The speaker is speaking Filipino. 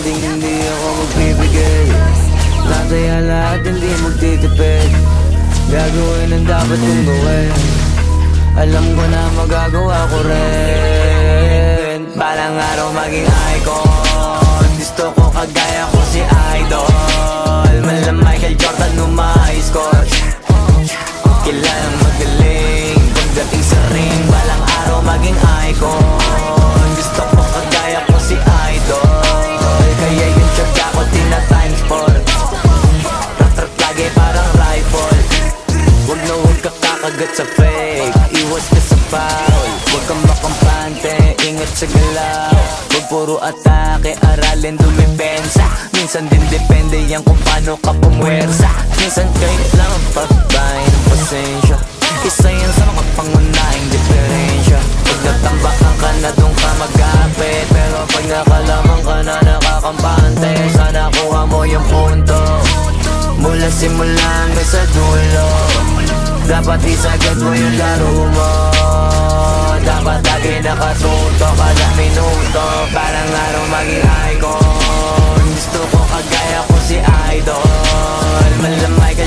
Hindi ako magbibigay. Nataya lahat, hindi magtitipid. Gagawin ang dapat kong gawin. Alam ko na magagawa ko rin. Balang araw maging icon. Gusto ko kagaya ko si Idol. Mala Michael Jordan score. Kilalang magaling pagdating sa ring. Balang araw maging icon. Gusto ko kagaya ko si Idol. Kaya yung tsaga ko tina-times 4. Rat-rat lagi parang rifle. Huwag na huwag ka kakagat sa fake. Iwas ka sa foul. Huwag kang makampante, ingat sa galaw. Huwag puro atake, aralin dumipensa. Minsan din depende yan kung paano ka pumwersa. Minsan kahit lang ang pagbay ng pasensya. Isa yan sa mga pangunahing diferensya. Pag natambakan ka na doon ka mag-apit. Pero pag nakalamang ka na nakakampante, sana kuha mo yung punto. Mula simula hanggang sa dulo. Dapat isagad mo yung laro mo. Dapat lagi nakatuto kada minuto. Parang araw maging icon. Gusto ko kagaya ko si Idol. Malamay ka